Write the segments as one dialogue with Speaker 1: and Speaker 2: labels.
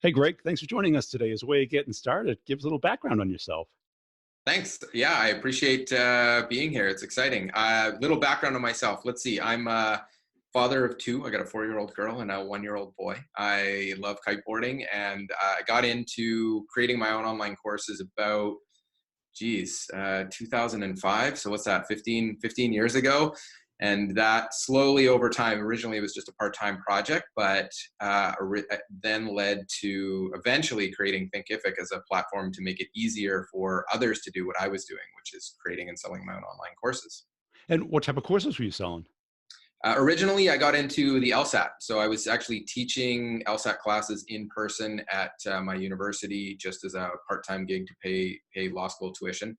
Speaker 1: Hey, Greg, thanks for joining us today. As a way of getting started, give us a little background on yourself.
Speaker 2: Thanks. Yeah, I appreciate being here. It's exciting. Little background on myself. Let's see. I'm a father of two. I got a 4-year-old girl and a 1-year-old boy. I love kiteboarding, and I got into creating my own online courses about, 2005. So what's that, 15 years ago? And that slowly over time, originally it was just a part-time project, but then led to eventually creating Thinkific as a platform to make it easier for others to do what I was doing, which is creating and selling my own online courses.
Speaker 1: And what type of courses were you selling?
Speaker 2: Originally, I got into the LSAT. So I was actually teaching LSAT classes in person at my university just as a part-time gig to pay law school tuition,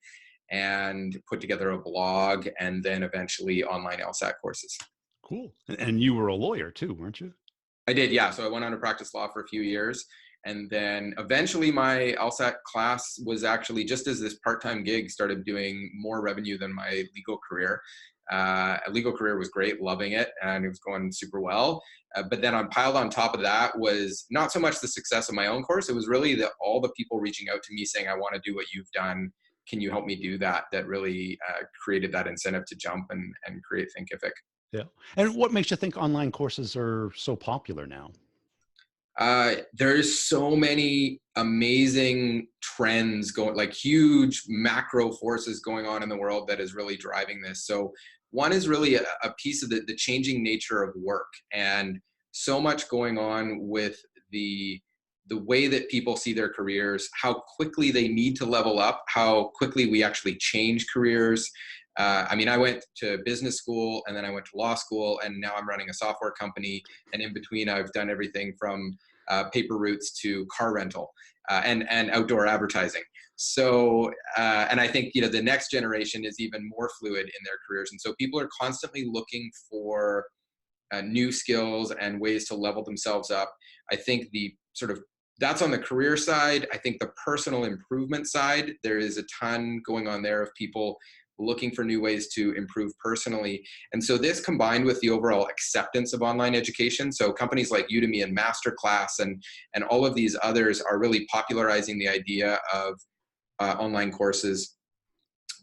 Speaker 2: and put together a blog and then eventually online LSAT courses.
Speaker 1: Cool. And you were a lawyer too, weren't you?
Speaker 2: I did, yeah. So I went on to practice law for a few years. And then eventually my LSAT class was actually, just as this part-time gig started doing more revenue than my legal career. A legal career was great, loving it, and it was going super well. But then piled on top of that was not so much the success of my own course. It was really all the people reaching out to me saying, I want to do what you've done. Can you help me do that? That really created that incentive to jump and create Thinkific.
Speaker 1: Yeah. And what makes you think online courses are so popular now?
Speaker 2: There's so many amazing trends going, like huge macro forces going on in the world that is really driving this. So one is really a piece of the changing nature of work, and so much going on with the way that people see their careers, how quickly they need to level up, how quickly we actually change careers. I mean, I went to business school and then I went to law school, and now I'm running a software company. And in between, I've done everything from paper routes to car rental and outdoor advertising. So, and I think, the next generation is even more fluid in their careers. And so people are constantly looking for new skills and ways to level themselves up. I think that's on the career side. I think the personal improvement side, there is a ton going on there of people looking for new ways to improve personally. And so this, combined with the overall acceptance of online education, so companies like Udemy and Masterclass and all of these others are really popularizing the idea of online courses,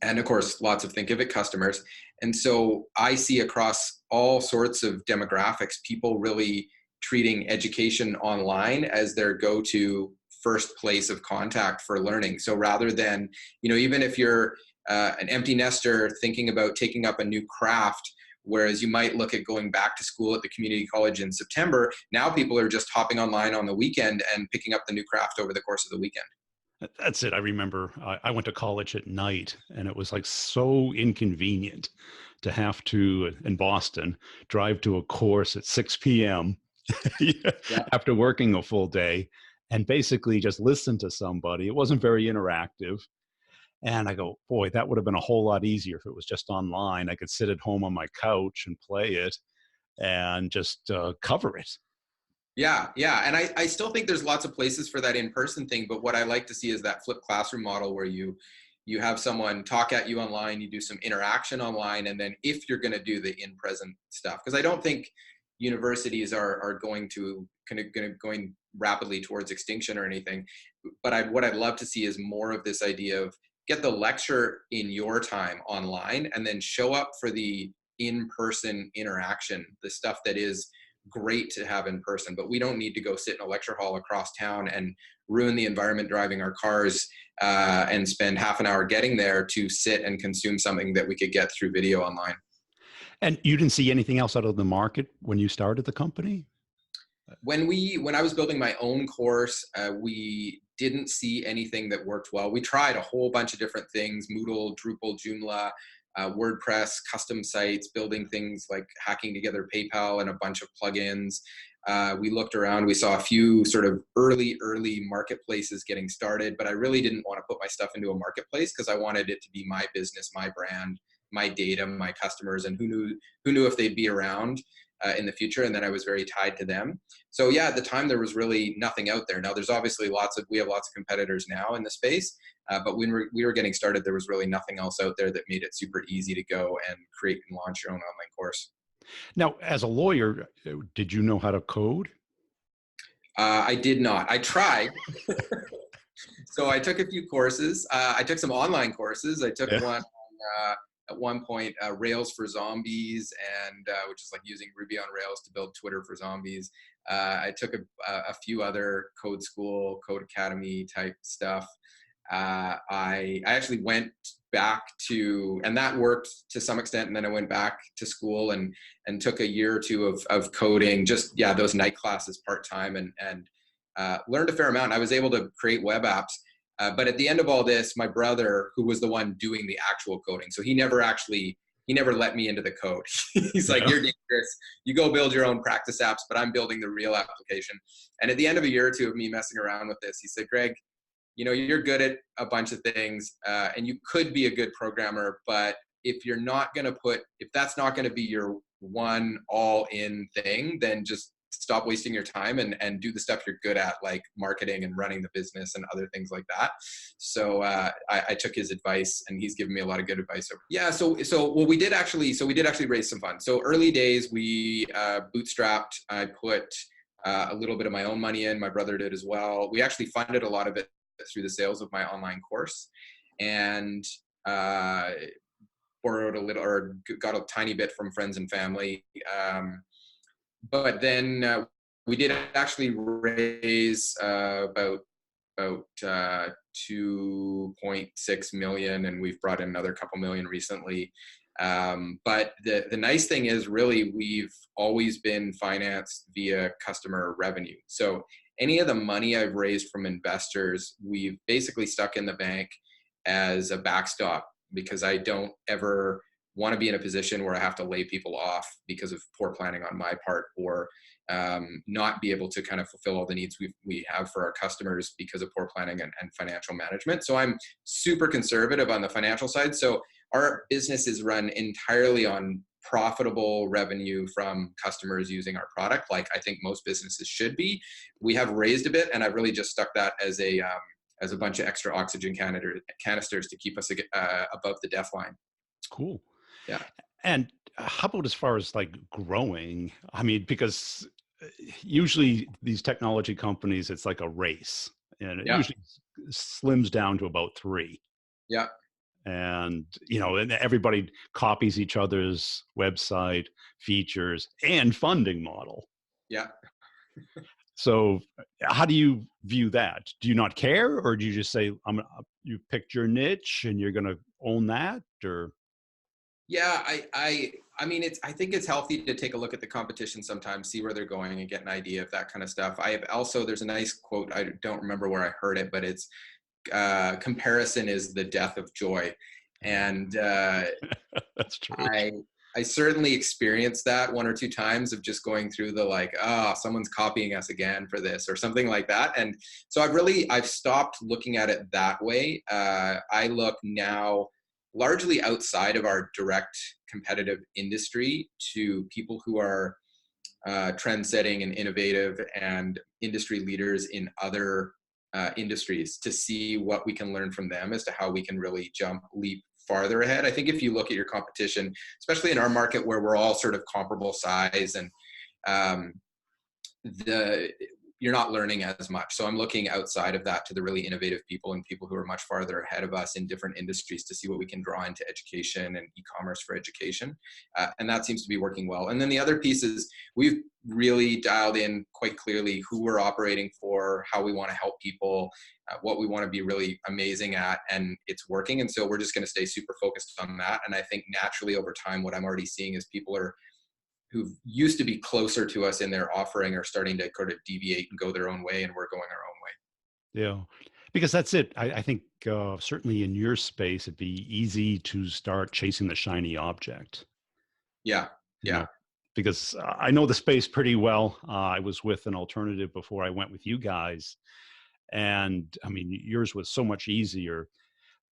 Speaker 2: and of course, lots of Thinkific customers. And so I see across all sorts of demographics, people really treating education online as their go-to first place of contact for learning. So rather than, even if you're an empty nester thinking about taking up a new craft, whereas you might look at going back to school at the community college in September, now people are just hopping online on the weekend and picking up the new craft over the course of the weekend.
Speaker 1: That's it. I remember I went to college at night, and it was like so inconvenient to have to, in Boston, drive to a course at 6 p.m.
Speaker 2: Yeah.
Speaker 1: after working a full day and basically just listen to somebody. It wasn't very interactive. And I go, boy, that would have been a whole lot easier if it was just online. I could sit at home on my couch and play it and just cover it.
Speaker 2: Yeah, yeah. And I still think there's lots of places for that in-person thing, but what I like to see is that flipped classroom model where you have someone talk at you online, you do some interaction online, and then if you're going to do the in-present stuff, because I don't think universities are going rapidly towards extinction or anything, but what I'd love to see is more of this idea of get the lecture in your time online and then show up for the in-person interaction, the stuff that is great to have in person. But we don't need to go sit in a lecture hall across town and ruin the environment driving our cars and spend half an hour getting there to sit and consume something that we could get through video online.
Speaker 1: And you didn't see anything else out of the market when you started the company?
Speaker 2: When I was building my own course, we didn't see anything that worked well. We tried a whole bunch of different things: Moodle, Drupal, Joomla, WordPress, custom sites, building things like hacking together PayPal and a bunch of plugins. We looked around, we saw a few sort of early marketplaces getting started, but I really didn't want to put my stuff into a marketplace because I wanted it to be my business, my brand, my data, my customers, and who knew if they'd be around in the future. And then I was very tied to them. So yeah, at the time there was really nothing out there. Now there's obviously we have lots of competitors now in the space, but when we were getting started, there was really nothing else out there that made it super easy to go and create and launch your own online course.
Speaker 1: Now, as a lawyer, did you know how to code?
Speaker 2: I did not. I tried. So I took a few courses. I took some online courses. I took
Speaker 1: Yeah.
Speaker 2: one at one point, Rails for Zombies, and which is like using Ruby on Rails to build Twitter for zombies. I took a few other code school, code academy type stuff. I actually went back to, and that worked to some extent. And then I went back to school and took a year or two of coding, just, yeah, those night classes part-time, and learned a fair amount. I was able to create web apps. But at the end of all this, my brother, who was the one doing the actual coding, so he never let me into the code. He's like,
Speaker 1: Yeah.
Speaker 2: you're dangerous. You go build your own practice apps, but I'm building the real application. And at the end of a year or two of me messing around with this, he said, Greg, you're good at a bunch of things, and you could be a good programmer, but if that's not going to be your one all-in thing, then just stop wasting your time and do the stuff you're good at, like marketing and running the business and other things like that. So I took his advice, and he's given me a lot of good advice. Yeah. Well, we did actually raise some funds. So early days, we bootstrapped. I put a little bit of my own money in. My brother did as well. We actually funded a lot of it through the sales of my online course, and borrowed a little, or got a tiny bit from friends and family. But then we did actually raise about 2.6 million, and we've brought in another couple million recently. But the nice thing is, really, we've always been financed via customer revenue. So any of the money I've raised from investors, we've basically stuck in the bank as a backstop, because I don't ever want to be in a position where I have to lay people off because of poor planning on my part, or not be able to kind of fulfill all the needs we have for our customers because of poor planning and financial management. So I'm super conservative on the financial side. So our business is run entirely on profitable revenue from customers using our product, like I think most businesses should be. We have raised a bit, and I've really just stuck that as a bunch of extra oxygen canisters to keep us above the death line.
Speaker 1: Cool.
Speaker 2: Yeah.
Speaker 1: And how about as far as like growing? I mean, because usually these technology companies, it's like a race, and it
Speaker 2: Yeah.
Speaker 1: usually slims down to about three.
Speaker 2: Yeah.
Speaker 1: And and everybody copies each other's website features and funding model.
Speaker 2: Yeah.
Speaker 1: So how do you view that? Do you not care, or do you just say, you picked your niche and you're going to own that? Or
Speaker 2: Yeah, I mean, I think it's healthy to take a look at the competition sometimes, see where they're going, and get an idea of that kind of stuff. I have also, there's a nice quote, I don't remember where I heard it, but it's comparison is the death of joy. And
Speaker 1: that's true.
Speaker 2: I certainly experienced that one or two times, of just going through the like, someone's copying us again for this or something like that. And so I've stopped looking at it that way. I look now largely outside of our direct competitive industry to people who are trend setting and innovative and industry leaders in other industries, to see what we can learn from them as to how we can really leap farther ahead. I think if you look at your competition, especially in our market where we're all sort of comparable size, and you're not learning as much. So I'm looking outside of that to the really innovative people and people who are much farther ahead of us in different industries, to see what we can draw into education and e-commerce for education. And that seems to be working well. And then the other piece is, we've really dialed in quite clearly who we're operating for, how we want to help people, what we want to be really amazing at, and it's working. And so we're just going to stay super focused on that. And I think naturally over time, what I'm already seeing is people who used to be closer to us in their offering are starting to kind of deviate and go their own way, and we're going our own way.
Speaker 1: Yeah, because that's it. I think certainly in your space, it'd be easy to start chasing the shiny object.
Speaker 2: Yeah.
Speaker 1: you
Speaker 2: Yeah.
Speaker 1: know, because I know the space pretty well. I was with an alternative before I went with you guys. And I mean, yours was so much easier.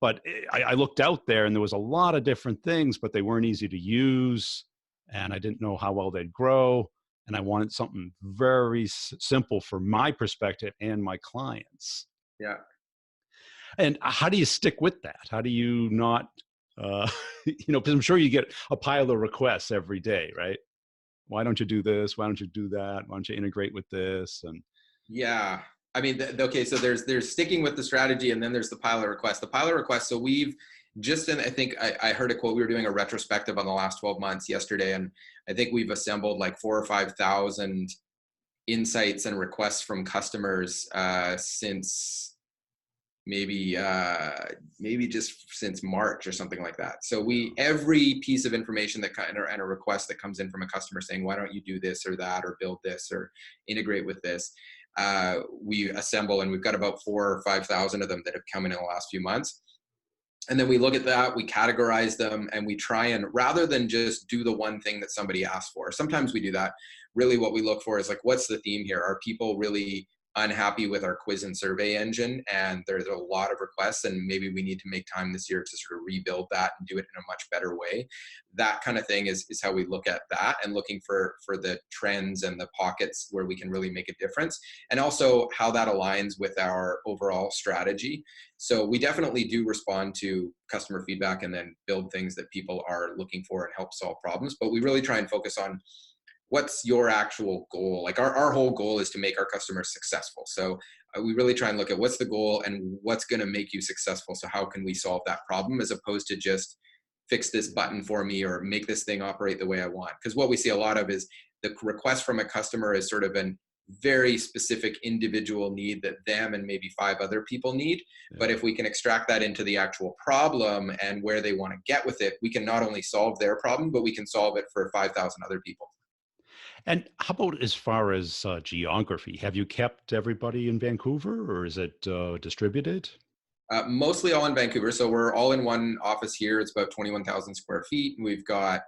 Speaker 1: But I looked out there and there was a lot of different things, but they weren't easy to use. And I didn't know how well they'd grow. And I wanted something very simple for my perspective and my clients.
Speaker 2: Yeah.
Speaker 1: And how do you stick with that? How do you not, because I'm sure you get a pile of requests every day, right? Why don't you do this? Why don't you do that? Why don't you integrate with this? And
Speaker 2: Yeah. I mean, okay, so there's sticking with the strategy, and then there's the pilot request. The pilot request, so we've just in, I think I heard a quote, we were doing a retrospective on the last 12 months yesterday, and I think we've assembled like 4 or 5,000 insights and requests from customers since maybe just since March or something like that. So every piece of information that and a request that comes in from a customer saying, why don't you do this or that, or build this or integrate with this, we assemble, and we've got about 4 or 5,000 of them that have come in the last few months. And then we look at that, we categorize them, and we try and, rather than just do the one thing that somebody asks for, sometimes we do that. Really what we look for is like, what's the theme here? Are people really unhappy with our quiz and survey engine? And there's a lot of requests, and maybe we need to make time this year to sort of rebuild that and do it in a much better way. That kind of thing is how we look at that, and looking for the trends and the pockets where we can really make a difference, and also how that aligns with our overall strategy. So we definitely do respond to customer feedback and then build things that people are looking for and help solve problems. But we really try and focus on, what's your actual goal? Like our whole goal is to make our customers successful. So we really try and look at what's the goal and what's going to make you successful. So how can we solve that problem, as opposed to just fix this button for me or make this thing operate the way I want? Because what we see a lot of is the request from a customer is sort of an very specific individual need that them and maybe 5 other people need.
Speaker 1: Yeah.
Speaker 2: But if we can extract that into the actual problem and where they want to get with it, we can not only solve their problem, but we can solve it for 5,000 other people.
Speaker 1: And how about as far as geography? Have you kept everybody in Vancouver, or is it distributed?
Speaker 2: Mostly all in Vancouver. So we're all in one office here. It's about 21,000 square feet. We've got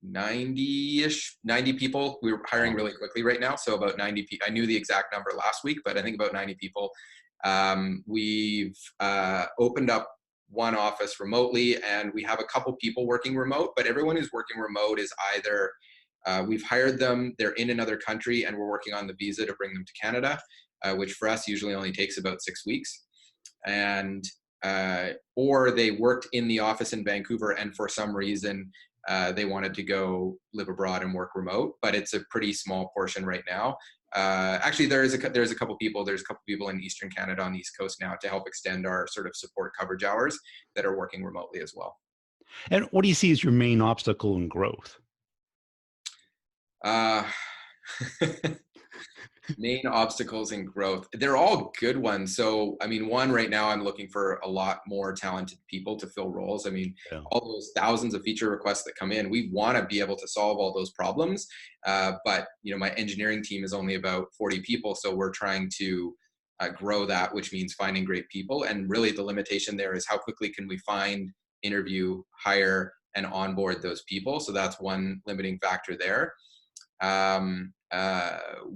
Speaker 2: 90 people. We're hiring really quickly right now. So about 90 people. I knew the exact number last week, but I think about 90 people. We've opened up one office remotely, and we have a couple people working remote, but everyone who's working remote is either we've hired them, they're in another country, and we're working on the visa to bring them to Canada, which for us usually only takes about 6 weeks. And or they worked in the office in Vancouver, and for some reason they wanted to go live abroad and work remote, but it's a pretty small portion right now. Actually, there's a couple people in Eastern Canada on the East Coast now to help extend our sort of support coverage hours that are working remotely as well.
Speaker 1: And what do you see as your main obstacle in growth?
Speaker 2: Uh, Main obstacles in growth. They're all good ones. So, I mean, one, right now, I'm looking for a lot more talented people to fill roles. I mean,
Speaker 1: Yeah.
Speaker 2: all those thousands of feature requests that come in, we want to be able to solve all those problems. But, my engineering team is only about 40 people. So we're trying to grow that, which means finding great people. And really the limitation there is how quickly can we find, interview, hire, and onboard those people. So that's one limiting factor there. Um,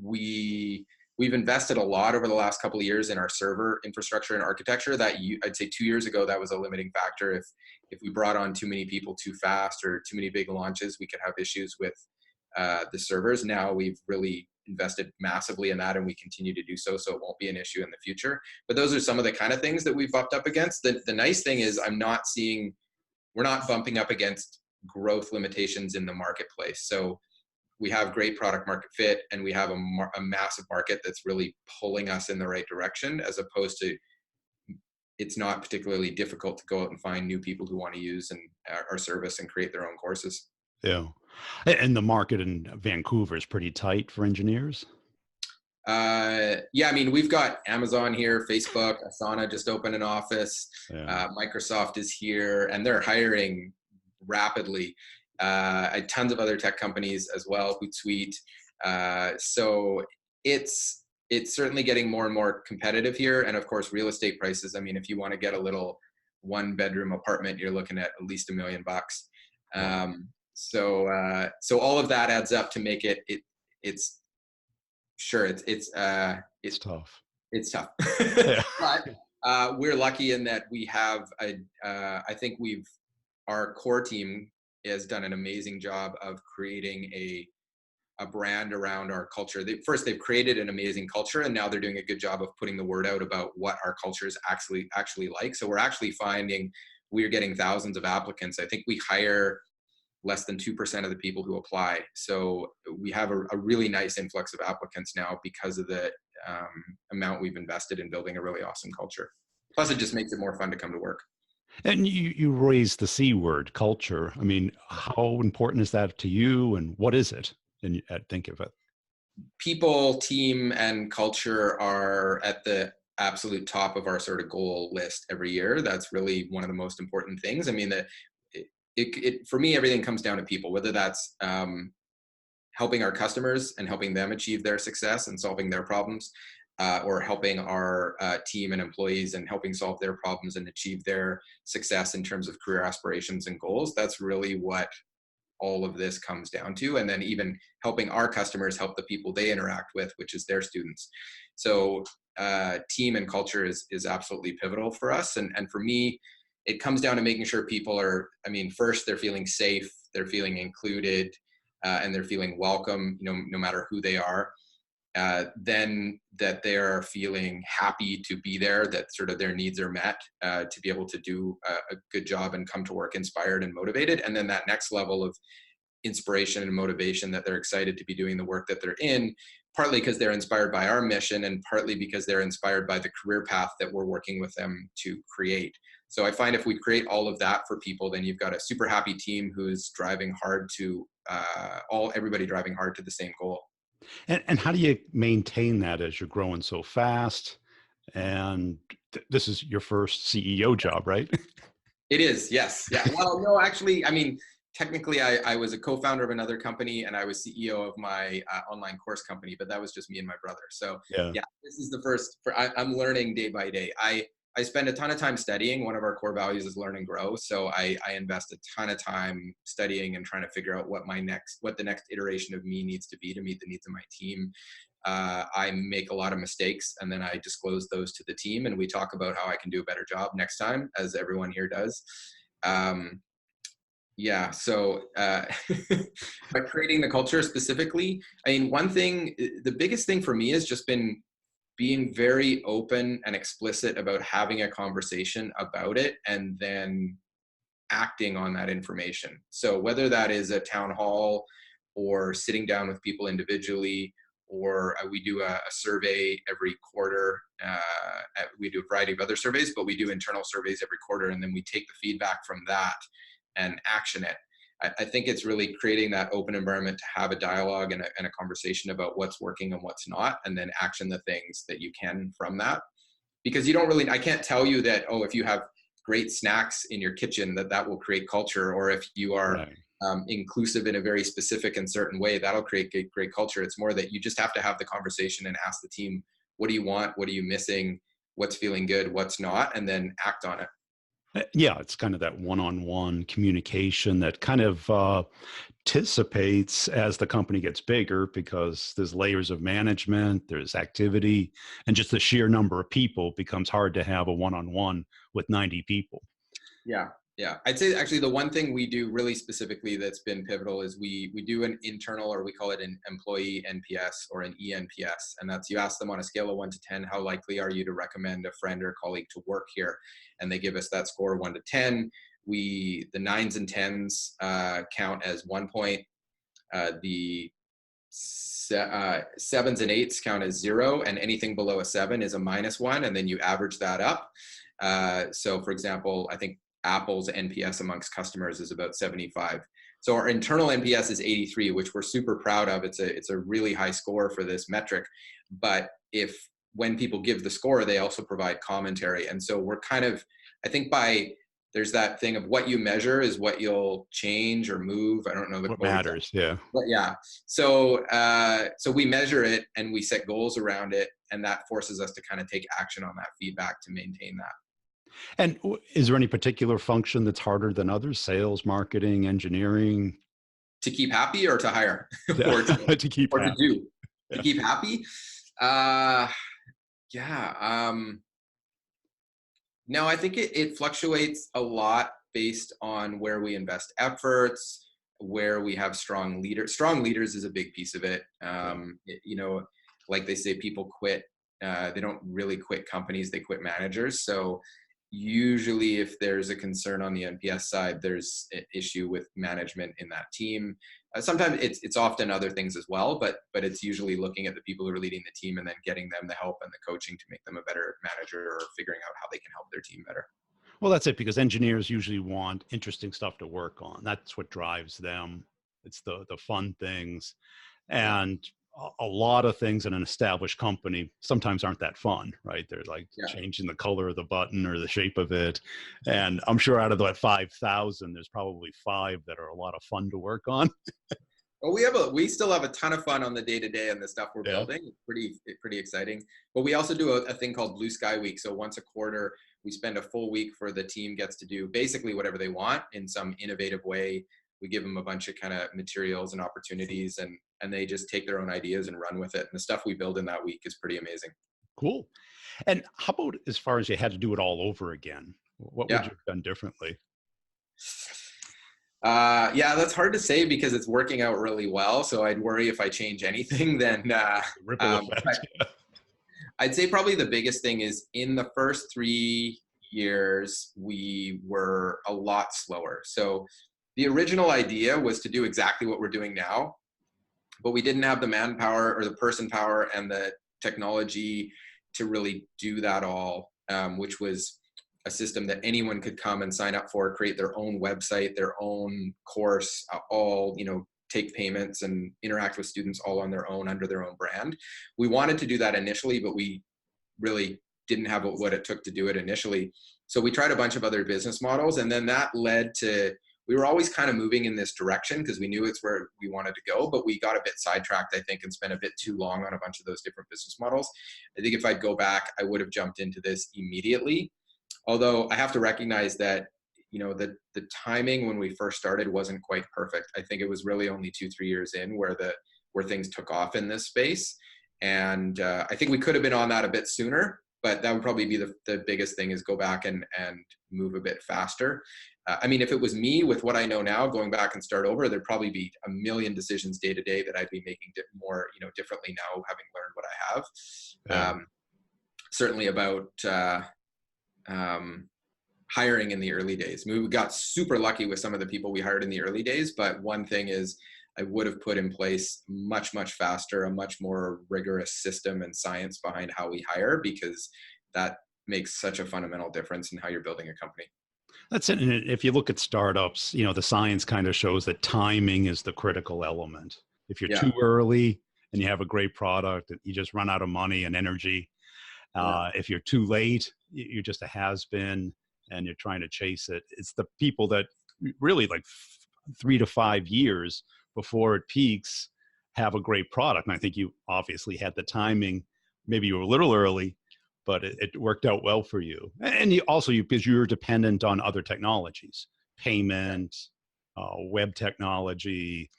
Speaker 2: we've invested a lot over the last couple of years in our server infrastructure and architecture. I'd say 2 years ago, that was a limiting factor. If we brought on too many people too fast or too many big launches, we could have issues with the servers. Now we've really invested massively in that, and we continue to do so, so it won't be an issue in the future. But those are some of the kind of things that we've bumped up against. The nice thing is we're not bumping up against growth limitations in the marketplace. So we have great product market fit, and we have a massive market that's really pulling us in the right direction, as opposed to, it's not particularly difficult to go out and find new people who want to use our service and create their own courses.
Speaker 1: Yeah. And the market in Vancouver is pretty tight for engineers.
Speaker 2: Yeah, I mean, we've got Amazon here, Facebook, Asana just opened an office,
Speaker 1: Yeah.
Speaker 2: Microsoft is here, and they're hiring rapidly. Tons of other tech companies as well, Hootsuite. So it's certainly getting more and more competitive here. And of course, real estate prices. I mean, if you want to get a little 1-bedroom apartment, you're looking at least $1 million.
Speaker 1: Wow.
Speaker 2: So all of that adds up to make it's sure
Speaker 1: It's tough.
Speaker 2: it's tough.
Speaker 1: Yeah.
Speaker 2: But we're lucky in that we have I think our core team has done an amazing job of creating a brand around our culture. They've created an amazing culture, and now they're doing a good job of putting the word out about what our culture is actually like. So we're actually finding we're getting thousands of applicants. I think less than 2% of the people who apply. So we have a really nice influx of applicants now because of the amount we've invested in building a really awesome culture. Plus, it just makes it more fun to come to work.
Speaker 1: And you raised the C word, culture. I mean, how important is that to you, and what is it at Thinkific?
Speaker 2: People, team, and culture are at the absolute top of our sort of goal list every year. That's really one of the most important things. I mean, for me, everything comes down to people, whether that's helping our customers and helping them achieve their success and solving their problems, or helping our team and employees and helping solve their problems and achieve their success in terms of career aspirations and goals. That's really what all of this comes down to. And then even helping our customers help the people they interact with, which is their students. So team and culture is absolutely pivotal for us. And for me, it comes down to making sure people are, I mean, first, they're feeling safe, they're feeling included, and they're feeling welcome, no matter who they are. Then that they're feeling happy to be there, that sort of their needs are met, to be able to do a good job and come to work inspired and motivated. And then that next level of inspiration and motivation, that they're excited to be doing the work that they're in, partly because they're inspired by our mission and partly because they're inspired by the career path that we're working with them to create. So I find if we create all of that for people, then you've got a super happy team who's driving hard to everybody driving hard to the same goal.
Speaker 1: And how do you maintain that as you're growing so fast? And this is your first CEO job, right?
Speaker 2: It is, yes. Yeah. Well, no, actually, I mean, technically, I was a co-founder of another company and I was CEO of my online course company, but that was just me and my brother. So
Speaker 1: Yeah.
Speaker 2: yeah, this is the first, I'm learning day by day. I spend a ton of time studying. One of our core values is learn and grow. So I invest a ton of time studying and trying to figure out what the next iteration of me needs to be to meet the needs of my team. I make a lot of mistakes and then I disclose those to the team and we talk about how I can do a better job next time, as everyone here does. Yeah, so but creating the culture specifically, I mean, the biggest thing for me has just been being very open and explicit about having a conversation about it and then acting on that information. So whether that is a town hall or sitting down with people individually, or we do a survey every quarter. We do a variety of other surveys, but we do internal surveys every quarter, and then we take the feedback from that and action it. I think it's really creating that open environment to have a dialogue and a conversation about what's working and what's not, and then action the things that you can from that. Because I can't tell you that, oh, if you have great snacks in your kitchen, that will create culture, or if you are
Speaker 1: Right.
Speaker 2: inclusive in a very specific and certain way, that'll create great culture. It's more that you just have to have the conversation and ask the team, what do you want? What are you missing? What's feeling good? What's not? And then act on it.
Speaker 1: Yeah, it's kind of that one-on-one communication that kind of anticipates as the company gets bigger, because there's layers of management, there's activity, and just the sheer number of people becomes hard to have a one-on-one with 90 people.
Speaker 2: Yeah. Yeah. I'd say actually the one thing we do really specifically that's been pivotal is we do an internal, or we call it an employee NPS or an ENPS. And that's, you ask them on a scale of 1 to 10, how likely are you to recommend a friend or colleague to work here? And they give us that score 1 to 10. The 9s and 10s count as 1 point. The 7s and 8s count as 0, and anything below a 7 is a -1, and then you average that up. So for example, I think Apple's NPS amongst customers is about 75. So our internal NPS is 83, which we're super proud of. It's a really high score for this metric. But when people give the score, they also provide commentary. And so we're kind of, I think there's that thing of what you measure is what you'll change or move. I don't know the
Speaker 1: What
Speaker 2: quote
Speaker 1: matters? Yeah.
Speaker 2: but yeah. So we measure it and we set goals around it, and that forces us to kind of take action on that feedback to maintain that.
Speaker 1: And is there any particular function that's harder than others? Sales, marketing, engineering?
Speaker 2: To keep happy or to hire or
Speaker 1: To keep
Speaker 2: to
Speaker 1: happy.
Speaker 2: do to
Speaker 1: Yeah.
Speaker 2: keep happy. Uh, yeah. No, I think it fluctuates a lot based on where we invest efforts, where we have strong leaders. Strong leaders is a big piece of it. Like they say, people quit. They don't really quit companies; they quit managers. So usually if there's a concern on the NPS side, there's an issue with management in that team. Sometimes it's often other things as well, but it's usually looking at the people who are leading the team and then getting them the help and the coaching to make them a better manager, or figuring out how they can help their team better.
Speaker 1: Well, that's it, because engineers usually want interesting stuff to work on. That's what drives them. It's the fun things.
Speaker 2: Yeah.
Speaker 1: And a lot of things in an established company sometimes aren't that fun, right? They're like
Speaker 2: Yeah.
Speaker 1: changing the color of the button or the shape of it. And I'm sure out of that 5,000, there's probably 5 that are a lot of fun to work on.
Speaker 2: Well, we still have a ton of fun on the day to day and the stuff we're
Speaker 1: Yeah.
Speaker 2: building. It's pretty exciting. But we also do a thing called Blue Sky Week. So once a quarter, we spend a full week for the team gets to do basically whatever they want in some innovative way. We give them a bunch of kind of materials and opportunities, and they just take their own ideas and run with it. And the stuff we build in that week is pretty amazing.
Speaker 1: Cool. And how about as far as you had to do it all over again? What would
Speaker 2: Yeah.
Speaker 1: you have done differently?
Speaker 2: Yeah, that's hard to say because it's working out really well. So I'd worry if I change anything, then
Speaker 1: Ripple effect.
Speaker 2: I'd say probably the biggest thing is in the first 3 years, we were a lot slower. So the original idea was to do exactly what we're doing now, but we didn't have the manpower or the person power and the technology to really do that all, which was a system that anyone could come and sign up for, create their own website, their own course, all, take payments and interact with students all on their own under their own brand. We wanted to do that initially, but we really didn't have what it took to do it initially. So we tried a bunch of other business models, and then that led to, we were always kind of moving in this direction because we knew it's where we wanted to go, but we got a bit sidetracked, I think, and spent a bit too long on a bunch of those different business models. I think if I'd go back, I would have jumped into this immediately. Although I have to recognize that, the timing when we first started wasn't quite perfect. I think it was really only 2-3 years in where things took off in this space. And I think we could have been on that a bit sooner, but that would probably be the biggest thing, is go back and move a bit faster. I mean, if it was me with what I know now, going back and start over, there'd probably be a million decisions day to day that I'd be making more, differently now, having learned what I have.
Speaker 1: Yeah.
Speaker 2: Certainly about hiring in the early days. I mean, we got super lucky with some of the people we hired in the early days, but one thing is I would have put in place much, much faster, a much more rigorous system and science behind how we hire, because that makes such a fundamental difference in how you're building a company.
Speaker 1: That's it. And if you look at startups, the science kind of shows that timing is the critical element. If you're
Speaker 2: Yeah.
Speaker 1: too early and you have a great product, you just run out of money and energy. If you're too late, you're just a has-been and you're trying to chase it. It's the people that really, like 3 to 5 years before it peaks, have a great product. And I think you obviously had the timing. Maybe you were a little early, but it worked out well for you. And because you're dependent on other technologies, payment, web technology,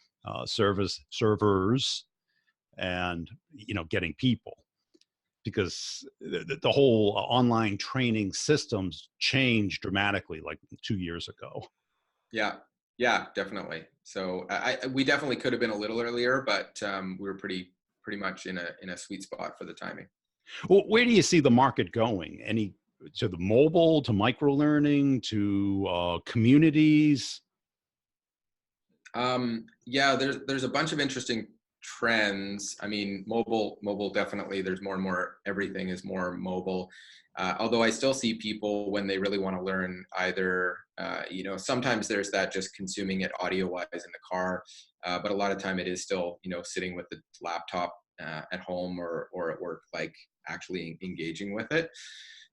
Speaker 1: servers, and getting people. Because the whole online training systems changed dramatically like 2 years ago.
Speaker 2: Yeah, definitely. So we definitely could have been a little earlier, but we were pretty much in a sweet spot for the timing.
Speaker 1: Well, where do you see the market going? To the mobile, to microlearning, to communities?
Speaker 2: Yeah, there's a bunch of interesting trends. I mean, mobile definitely. There's more and more. Everything is more mobile. Although I still see people when they really want to learn, either sometimes there's that just consuming it audio wise in the car, but a lot of time it is still sitting with the laptop at home or at work, like actually engaging with it.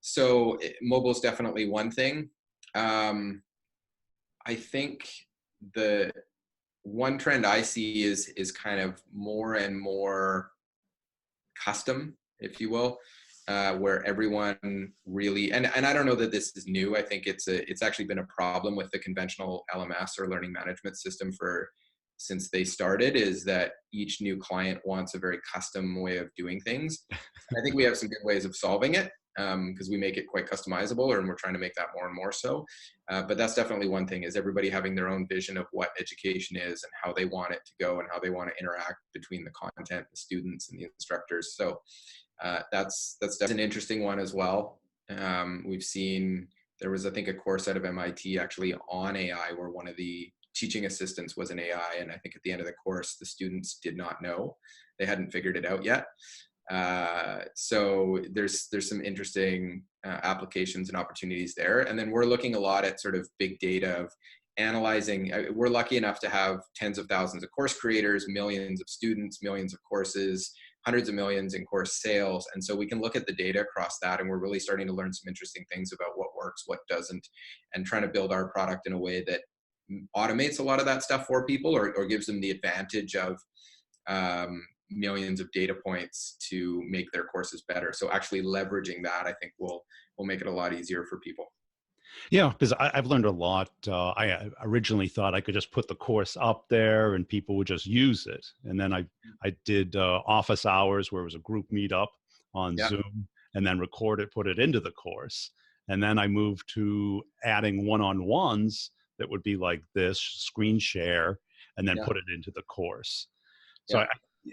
Speaker 2: So mobile is definitely one thing. I think the one trend I see is kind of more and more custom, if you will, where everyone really, and I don't know that this is new. I think it's actually been a problem with the conventional LMS or learning management system since they started, is that each new client wants a very custom way of doing things. And I think we have some good ways of solving it, because we make it quite customizable, and we're trying to make that more and more so. But that's definitely one thing, is everybody having their own vision of what education is and how they want it to go and how they want to interact between the content, the students, and the instructors. So that's an interesting one as well. We've seen There was, I think, a course out of MIT actually on AI where one of the teaching assistants was an AI. And I think at the end of the course, the students did not know. They hadn't figured it out yet. So there's some interesting applications and opportunities there. And then we're looking a lot at sort of big data of analyzing. We're lucky enough to have tens of thousands of course creators, millions of students, millions of courses, hundreds of millions in course sales. And so we can look at the data across that, and we're really starting to learn some interesting things about what works, what doesn't, and trying to build our product in a way that automates a lot of that stuff for people, or gives them the advantage of millions of data points to make their courses better. So actually leveraging that, I think will make it a lot easier for people.
Speaker 1: Yeah, because I've learned a lot. I originally thought I could just put the course up there and people would just use it. And then I did office hours where it was a group meetup on
Speaker 2: Yeah,
Speaker 1: Zoom, and then record it, put it into the course. And then I moved to adding one-on-ones that would be like this, screen share, and then
Speaker 2: yeah,
Speaker 1: put it into the course. So
Speaker 2: yeah,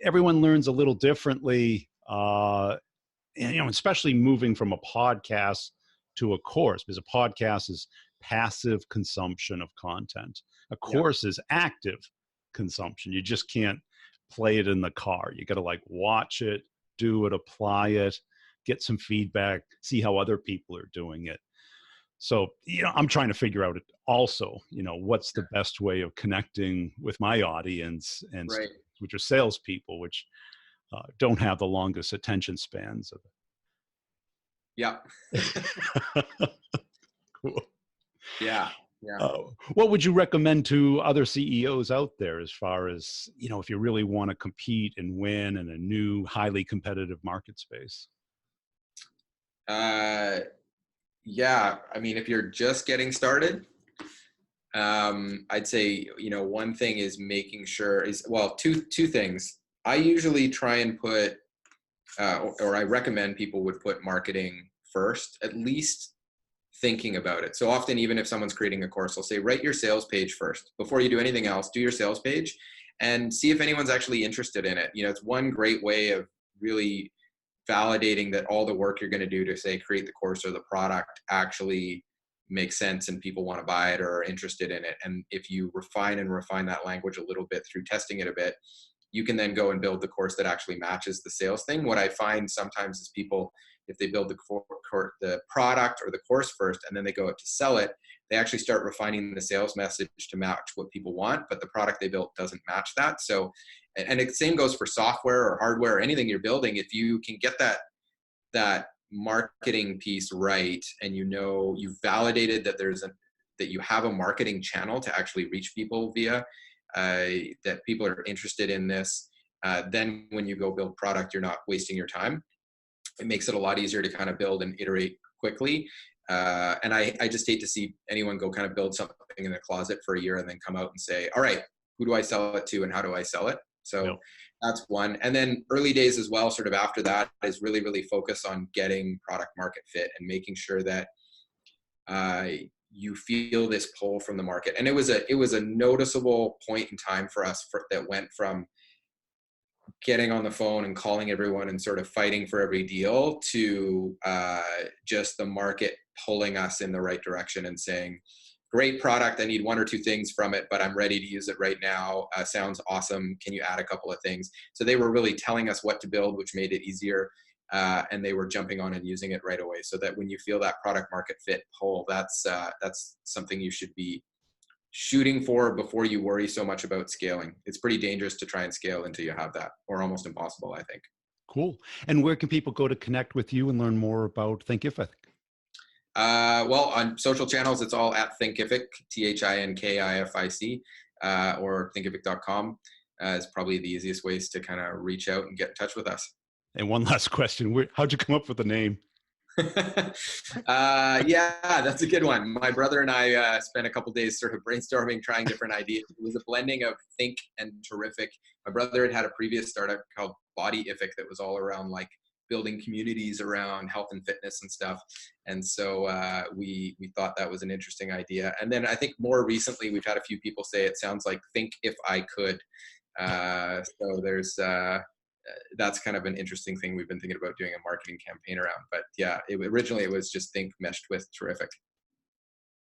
Speaker 1: everyone learns a little differently. And especially moving from a podcast to a course, because a podcast is passive consumption of content. A
Speaker 2: yeah.
Speaker 1: course is active consumption. You just can't play it in the car. You got to like watch it, do it, apply it, get some feedback, see how other people are doing it. So, I'm trying to figure out also, what's the best way of connecting with my audience and
Speaker 2: Right.
Speaker 1: which are salespeople, which don't have the longest attention spans of
Speaker 2: Yeah.
Speaker 1: Cool.
Speaker 2: Yeah. Yeah.
Speaker 1: What would you recommend to other CEOs out there as far as, if you really want to compete and win in a new, highly competitive market space?
Speaker 2: Yeah. I mean, if you're just getting started, I'd say, one thing is making sure well, two things. I usually try and put, or I recommend people would put marketing first, at least thinking about it. So often, even if someone's creating a course, I'll say, write your sales page first. Before you do anything else, do your sales page and see if anyone's actually interested in it. It's one great way of really validating that all the work you're going to do to say create the course or the product actually makes sense and people want to buy it or are interested in it. And if you refine that language a little bit through testing it a bit, you can then go and build the course that actually matches the sales thing. What I find sometimes is people, if they build the product or the course first and then they go out to sell it, they actually start refining the sales message to match what people want, but the product they built doesn't match that. So, and the same goes for software or hardware or anything you're building. If you can get that marketing piece right, and you've validated that that you have a marketing channel to actually reach people via, that people are interested in this, then when you go build product, you're not wasting your time. It makes it a lot easier to kind of build and iterate quickly. And I just hate to see anyone go kind of build something in the closet for a year and then come out and say, all right, who do I sell it to and how do I sell it? So
Speaker 1: Yep.
Speaker 2: that's one. And then early days as well, sort of after that, is really, really focus on getting product market fit and making sure that you feel this pull from the market. And it was a noticeable point in time for us that went from getting on the phone and calling everyone and sort of fighting for every deal to just the market pulling us in the right direction and saying, great product, I need one or two things from it, but I'm ready to use it right now. Sounds awesome. Can you add a couple of things? So they were really telling us what to build, which made it easier. And they were jumping on and using it right away. So that when you feel that product market fit pull, that's something you should be shooting for before you worry so much about scaling. It's pretty dangerous to try and scale until you have that, or almost impossible, I think.
Speaker 1: Cool. And where can people go to connect with you and learn more about Thinkific?
Speaker 2: Well, on social channels, it's all at Thinkific, Thinkific, or thinkific.com is probably the easiest ways to kind of reach out and get in touch with us.
Speaker 1: And one last question. How'd you come up with the name?
Speaker 2: Yeah, that's a good one. My brother and I spent a couple days sort of brainstorming, trying different ideas. It was a blending of think and terrific. My brother had a previous startup called Bodyific that was all around like building communities around health and fitness and stuff. And so we thought that was an interesting idea. And then I think more recently, we've had a few people say it sounds like Think If I Could. So there's that's kind of an interesting thing we've been thinking about doing a marketing campaign around. But yeah, originally it was just Think meshed with terrific.